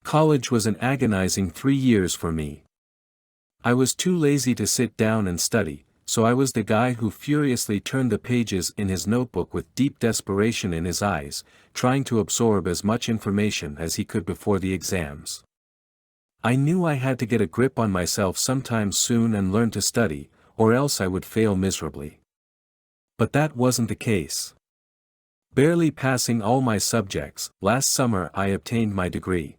College was an agonizing 3 years for me. I was too lazy to sit down and study, so I was the guy who furiously turned the pages in his notebook with deep desperation in his eyes, trying to absorb as much information as he could before the exams. I knew I had to get a grip on myself sometime soon and learn to study, or else I would fail miserably. But that wasn't the case. Barely passing all my subjects, last summer I obtained my degree.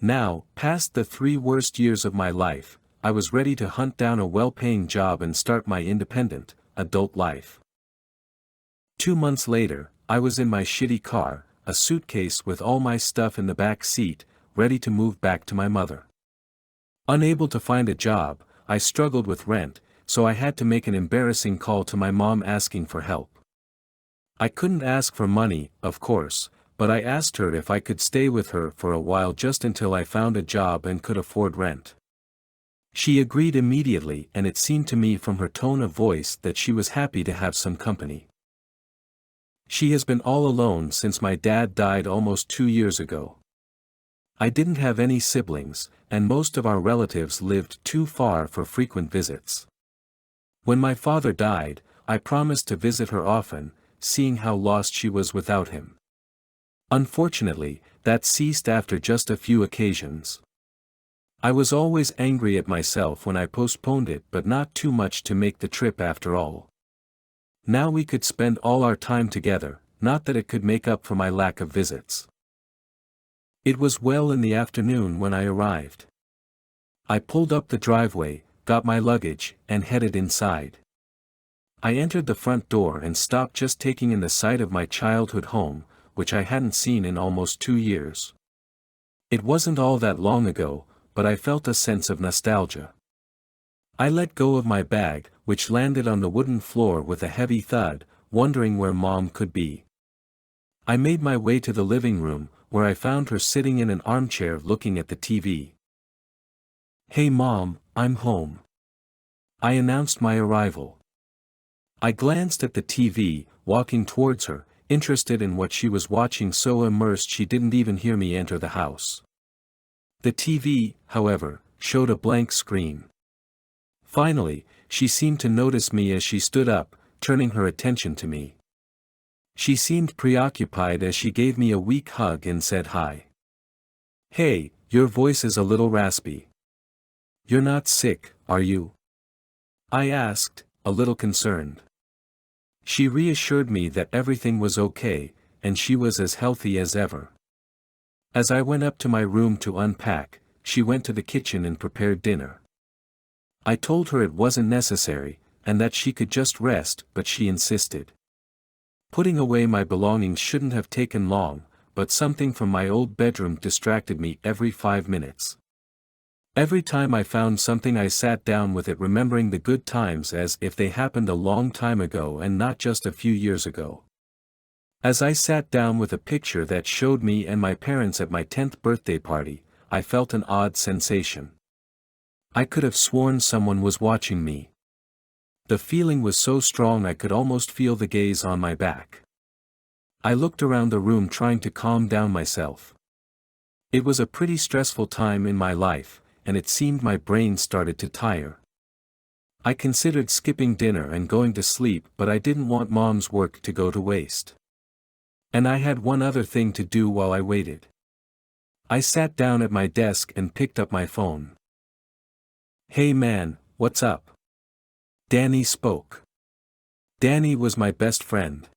Now, past the 3 worst years of my life, I was ready to hunt down a well-paying job and start my independent, adult life. 2 months later, I was in my shitty car, a suitcase with all my stuff in the back seat, ready to move back to my mother. Unable to find a job, I struggled with rent, so I had to make an embarrassing call to my mom asking for help. I couldn't ask for money, of course, but I asked her if I could stay with her for a while just until I found a job and could afford rent. She agreed immediately, and it seemed to me from her tone of voice that she was happy to have some company. She has been all alone since my dad died almost 2 years ago. I didn't have any siblings, and most of our relatives lived too far for frequent visits. When my father died, I promised to visit her often, seeing how lost she was without him. Unfortunately, that ceased after just a few occasions. I was always angry at myself when I postponed it, but not too much to make the trip after all. Now we could spend all our time together, not that it could make up for my lack of visits. It was well in the afternoon when I arrived. I pulled up the driveway, got my luggage, and headed inside. I entered the front door and stopped just taking in the sight of my childhood home, which I hadn't seen in almost 2 years. It wasn't all that long ago, but I felt a sense of nostalgia. I let go of my bag, which landed on the wooden floor with a heavy thud, wondering where Mom could be. I made my way to the living room, where I found her sitting in an armchair looking at the TV. "Hey Mom, I'm home," I announced my arrival. I glanced at the TV, walking towards her, interested in what she was watching, so immersed she didn't even hear me enter the house. The TV, however, showed a blank screen. Finally, she seemed to notice me as she stood up, turning her attention to me. She seemed preoccupied as she gave me a weak hug and said hi. "Hey, your voice is a little raspy. You're not sick, are you?" I asked, a little concerned. She reassured me that everything was okay, and she was as healthy as ever. As I went up to my room to unpack, she went to the kitchen and prepared dinner. I told her it wasn't necessary, and that she could just rest, but she insisted. Putting away my belongings shouldn't have taken long, but something from my old bedroom distracted me every 5 minutes. Every time I found something I sat down with it, remembering the good times as if they happened a long time ago and not just a few years ago. As I sat down with a picture that showed me and my parents at my 10th birthday party, I felt an odd sensation. I could have sworn someone was watching me. The feeling was so strong I could almost feel the gaze on my back. I looked around the room trying to calm down myself. It was a pretty stressful time in my life, and it seemed my brain started to tire. I considered skipping dinner and going to sleep, but I didn't want Mom's work to go to waste. And I had one other thing to do while I waited. I sat down at my desk and picked up my phone. "Hey man, what's up?" Danny spoke. Danny was my best friend.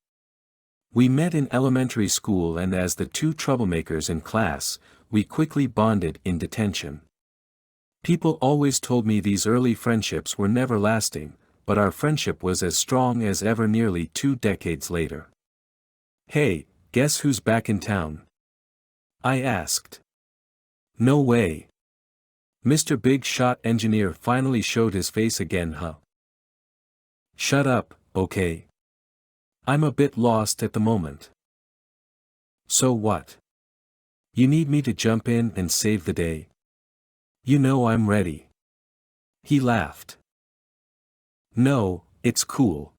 We met in elementary school, and as the two troublemakers in class, we quickly bonded in detention. People always told me these early friendships were never lasting, but our friendship was as strong as ever nearly 2 decades later. "Hey, guess who's back in town?" I asked. "No way. Mr. Big Shot Engineer finally showed his face again, huh?" "Shut up, okay? I'm a bit lost at the moment." "So what? You need me to jump in and save the day?" "You know I'm ready." He laughed. "No, it's cool.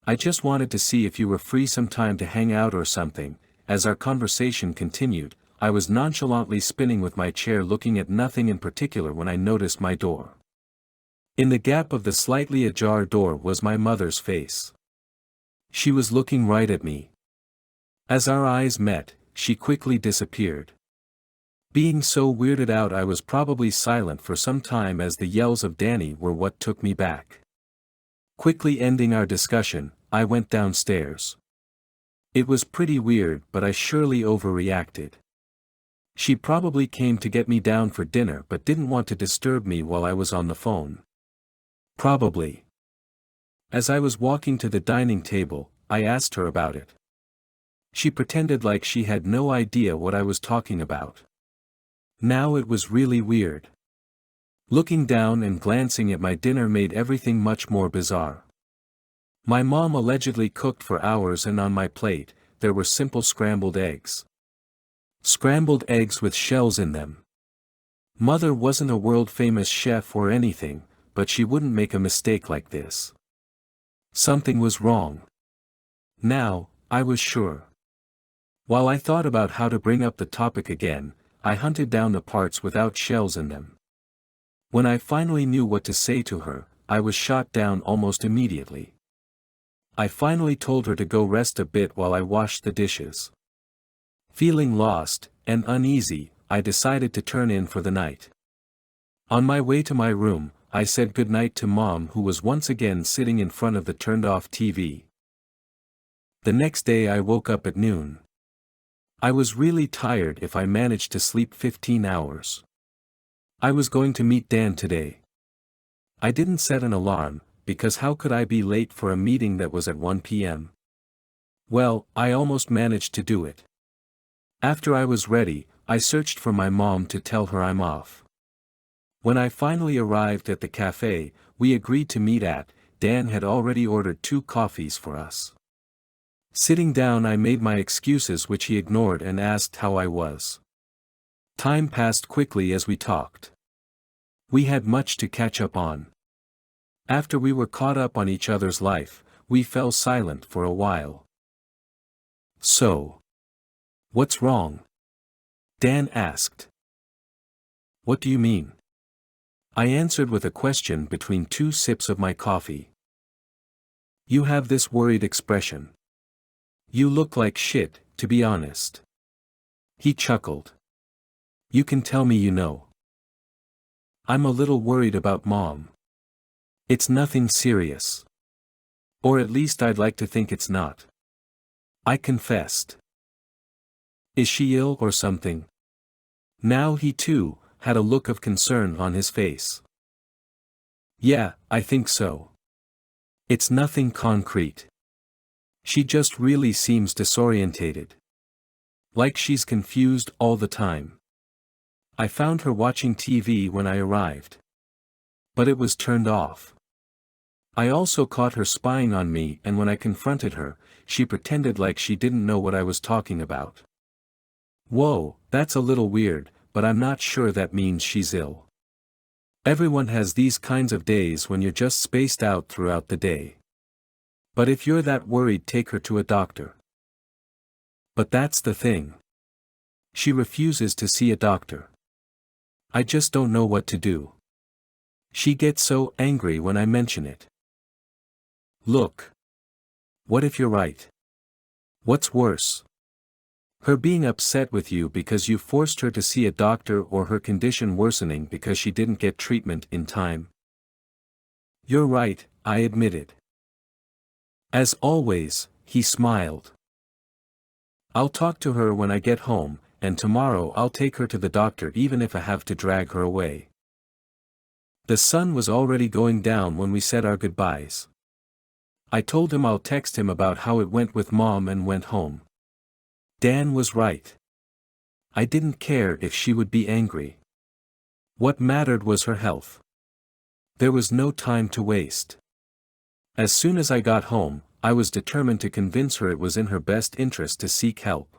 I just wanted to see if you were free sometime to hang out or something." As our conversation continued, I was nonchalantly spinning with my chair looking at nothing in particular when I noticed my door. In the gap of the slightly ajar door was my mother's face. She was looking right at me. As our eyes met, she quickly disappeared. Being so weirded out, I was probably silent for some time as the yells of Danny were what took me back. Quickly ending our discussion, I went downstairs. It was pretty weird, but I surely overreacted. She probably came to get me down for dinner but didn't want to disturb me while I was on the phone. Probably. As I was walking to the dining table, I asked her about it. She pretended like she had no idea what I was talking about. Now it was really weird. Looking down and glancing at my dinner made everything much more bizarre. My mom allegedly cooked for hours, and on my plate, there were simple scrambled eggs. Scrambled eggs with shells in them. Mother wasn't a world-famous chef or anything, but she wouldn't make a mistake like this. Something was wrong. Now, I was sure. While I thought about how to bring up the topic again, I hunted down the parts without shells in them. When I finally knew what to say to her, I was shot down almost immediately. I finally told her to go rest a bit while I washed the dishes. Feeling lost and uneasy, I decided to turn in for the night. On my way to my room, I said goodnight to Mom, who was once again sitting in front of the turned-off TV. The next day I woke up at noon. I was really tired if I managed to sleep 15 hours. I was going to meet Dan today. I didn't set an alarm, because how could I be late for a meeting that was at 1 p.m.? Well, I almost managed to do it. After I was ready, I searched for my mom to tell her I'm off. When I finally arrived at the cafe we agreed to meet at, Dan had already ordered 2 coffees for us. Sitting down, I made my excuses, which he ignored, and asked how I was. Time passed quickly as we talked. We had much to catch up on. After we were caught up on each other's life, we fell silent for a while. So, what's wrong? Dan asked. What do you mean? I answered with a question between 2 sips of my coffee. You have this worried expression. You look like shit, to be honest. He chuckled. You can tell me you know. I'm a little worried about Mom. It's nothing serious. Or at least I'd like to think it's not. I confessed. Is she ill or something? Now he too had a look of concern on his face. Yeah, I think so. It's nothing concrete. She just really seems disorientated. Like she's confused all the time. I found her watching TV when I arrived. But it was turned off. I also caught her spying on me, and when I confronted her, she pretended like she didn't know what I was talking about. Whoa, that's a little weird, but I'm not sure that means she's ill. Everyone has these kinds of days when you're just spaced out throughout the day. But if you're that worried, take her to a doctor. But that's the thing. She refuses to see a doctor. I just don't know what to do. She gets so angry when I mention it. Look. What if you're right? What's worse? Her being upset with you because you forced her to see a doctor, or her condition worsening because she didn't get treatment in time? You're right, I admitted. As always, he smiled. I'll talk to her when I get home, and tomorrow I'll take her to the doctor even if I have to drag her away. The sun was already going down when we said our goodbyes. I told him I'll text him about how it went with Mom and went home. Dan was right. I didn't care if she would be angry. What mattered was her health. There was no time to waste. As soon as I got home, I was determined to convince her it was in her best interest to seek help.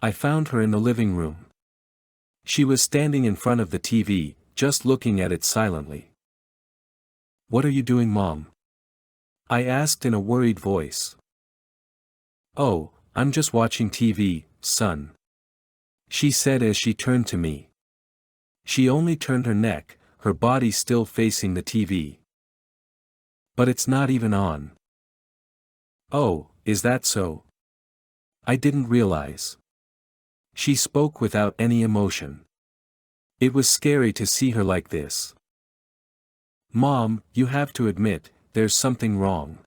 I found her in the living room. She was standing in front of the TV, just looking at it silently. What are you doing, Mom? I asked in a worried voice. Oh, I'm just watching TV, son. she said as she turned to me. She only turned her neck, her body still facing the TV. But it's not even on. Oh, is that so? I didn't realize. She spoke without any emotion. It was scary to see her like this. Mom, you have to admit, there's something wrong.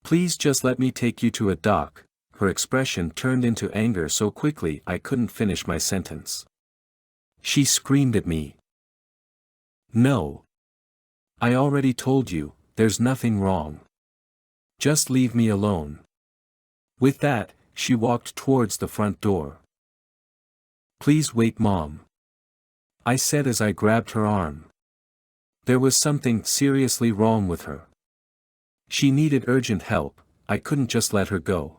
Please just let me take you to a doc. Her expression turned into anger so quickly I couldn't finish my sentence. She screamed at me. No. I already told you, there's nothing wrong. Just leave me alone. With that, she walked towards the front door. Please wait, Mom. I said as I grabbed her arm. There was something seriously wrong with her. She needed urgent help, I couldn't just let her go.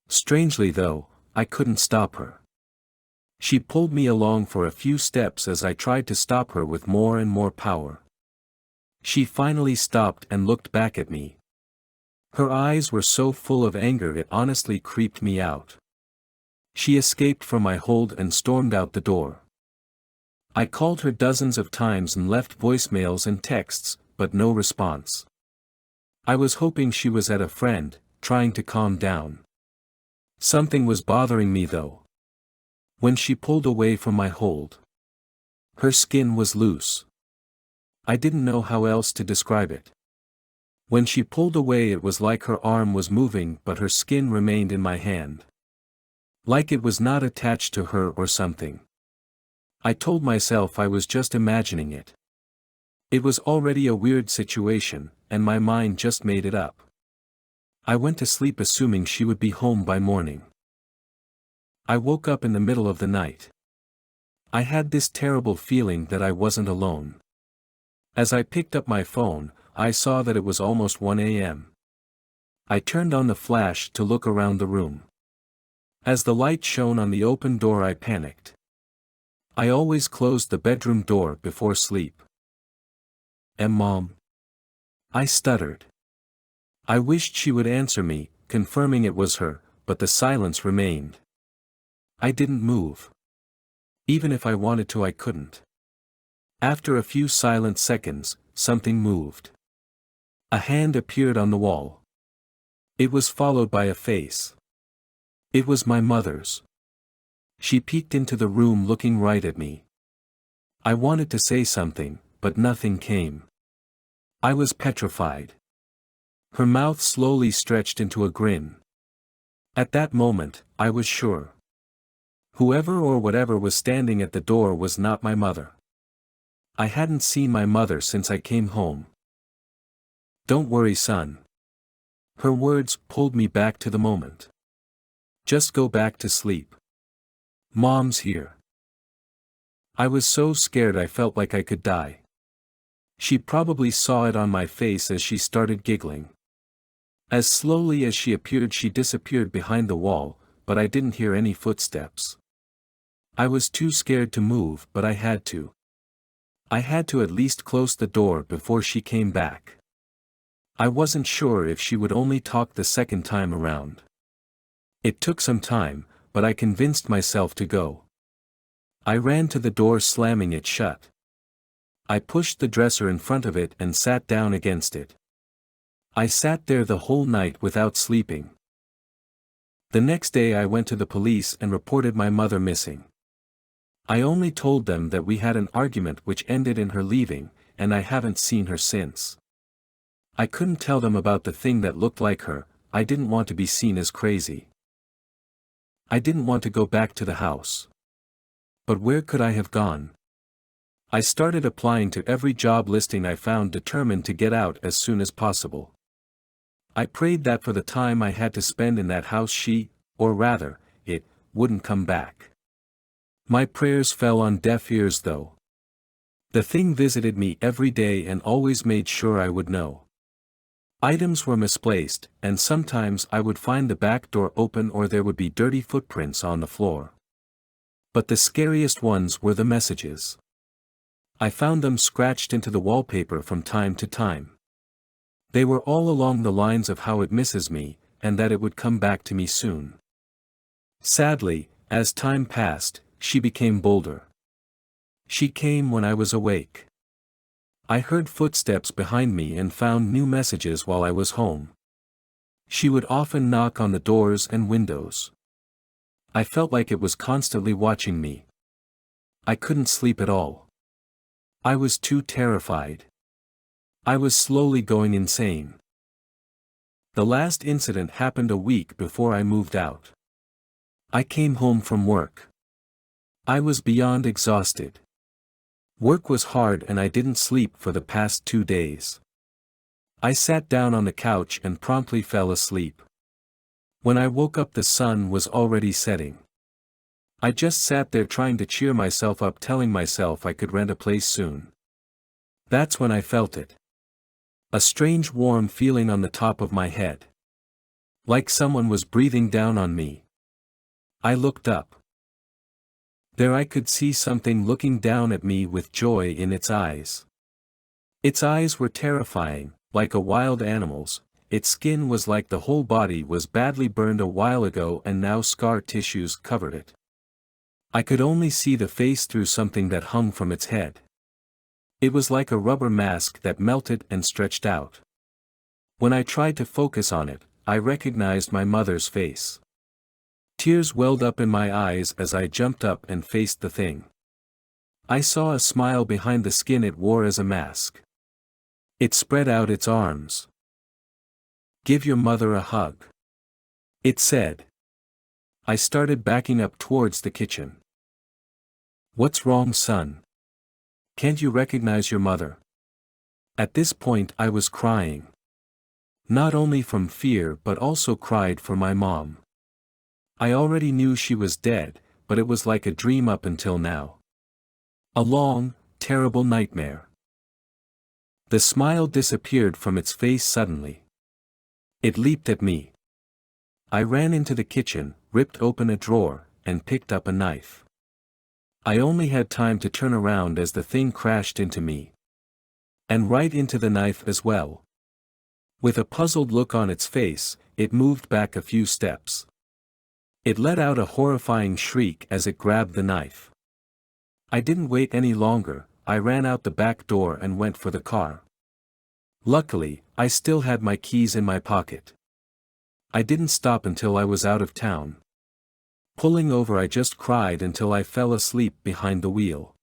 Strangely though, I couldn't stop her. She pulled me along for a few steps as I tried to stop her with more and more power. She finally stopped and looked back at me. Her eyes were so full of anger it honestly creeped me out. She escaped from my hold and stormed out the door. I called her dozens of times and left voicemails and texts, but no response. I was hoping she was at a friend, trying to calm down. Something was bothering me though. When she pulled away from my hold, her skin was loose. I didn't know how else to describe it. When she pulled away it was like her arm was moving but her skin remained in my hand. Like it was not attached to her or something. I told myself I was just imagining it. It was already a weird situation, and my mind just made it up. I went to sleep assuming she would be home by morning. I woke up in the middle of the night. I had this terrible feeling that I wasn't alone. As I picked up my phone, I saw that it was almost 1 a.m. I turned on the flash to look around the room. As the light shone on the open door I panicked. I always closed the bedroom door before sleep. Mom? I stuttered. I wished she would answer me, confirming it was her, but the silence remained. I didn't move. Even if I wanted to I couldn't. After a few silent seconds, something moved. A hand appeared on the wall. It was followed by a face. It was my mother's. She peeked into the room looking right at me. I wanted to say something, but nothing came. I was petrified. Her mouth slowly stretched into a grin. At that moment, I was sure. Whoever or whatever was standing at the door was not my mother. I hadn't seen my mother since I came home. Don't worry, son. Her words pulled me back to the moment. Just go back to sleep. Mom's here. I was so scared I felt like I could die. She probably saw it on my face as she started giggling. As slowly as she appeared she disappeared behind the wall, but I didn't hear any footsteps. I was too scared to move but I had to. I had to at least close the door before she came back. I wasn't sure if she would only talk the second time around. It took some time, but I convinced myself to go. I ran to the door slamming it shut. I pushed the dresser in front of it and sat down against it. I sat there the whole night without sleeping. The next day I went to the police and reported my mother missing. I only told them that we had an argument which ended in her leaving, and I haven't seen her since. I couldn't tell them about the thing that looked like her, I didn't want to be seen as crazy. I didn't want to go back to the house. But where could I have gone? I started applying to every job listing I found, determined to get out as soon as possible. I prayed that for the time I had to spend in that house she, or rather, it, wouldn't come back. My prayers fell on deaf ears though. The thing visited me every day and always made sure I would know. Items were misplaced, and sometimes I would find the back door open or there would be dirty footprints on the floor. But the scariest ones were the messages. I found them scratched into the wallpaper from time to time. They were all along the lines of how it misses me, and that it would come back to me soon. Sadly, as time passed, she became bolder. She came when I was awake. I heard footsteps behind me and found new messages while I was home. She would often knock on the doors and windows. I felt like it was constantly watching me. I couldn't sleep at all. I was too terrified. I was slowly going insane. The last incident happened a week before I moved out. I came home from work. I was beyond exhausted. Work was hard and I didn't sleep for the past 2 days. I sat down on the couch and promptly fell asleep. When I woke up, the sun was already setting. I just sat there trying to cheer myself up, telling myself I could rent a place soon. That's when I felt it. A strange warm feeling on the top of my head. Like someone was breathing down on me. I looked up. There I could see something looking down at me with joy in its eyes. Its eyes were terrifying, like a wild animal's. Its skin was like the whole body was badly burned a while ago and now scar tissues covered it. I could only see the face through something that hung from its head. It was like a rubber mask that melted and stretched out. When I tried to focus on it, I recognized my mother's face. Tears welled up in my eyes as I jumped up and faced the thing. I saw a smile behind the skin it wore as a mask. It spread out its arms. "Give your mother a hug," it said. I started backing up towards the kitchen. "What's wrong, son? Can't you recognize your mother?" At this point I was crying. Not only from fear but also cried for my mom. I already knew she was dead, but it was like a dream up until now. A long, terrible nightmare. The smile disappeared from its face suddenly. It leaped at me. I ran into the kitchen, ripped open a drawer, and picked up a knife. I only had time to turn around as the thing crashed into me. And right into the knife as well. With a puzzled look on its face, it moved back a few steps. It let out a horrifying shriek as it grabbed the knife. I didn't wait any longer, I ran out the back door and went for the car. Luckily, I still had my keys in my pocket. I didn't stop until I was out of town. Pulling over, I just cried until I fell asleep behind the wheel.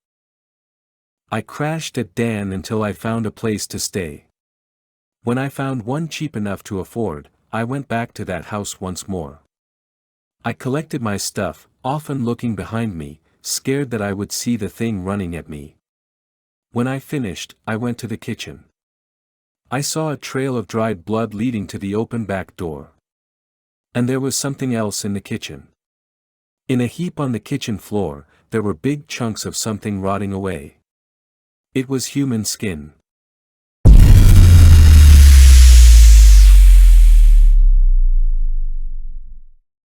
I crashed at Dan until I found a place to stay. When I found one cheap enough to afford, I went back to that house once more. I collected my stuff, often looking behind me, scared that I would see the thing running at me. When I finished, I went to the kitchen. I saw a trail of dried blood leading to the open back door. And there was something else in the kitchen. In a heap on the kitchen floor, there were big chunks of something rotting away. It was human skin.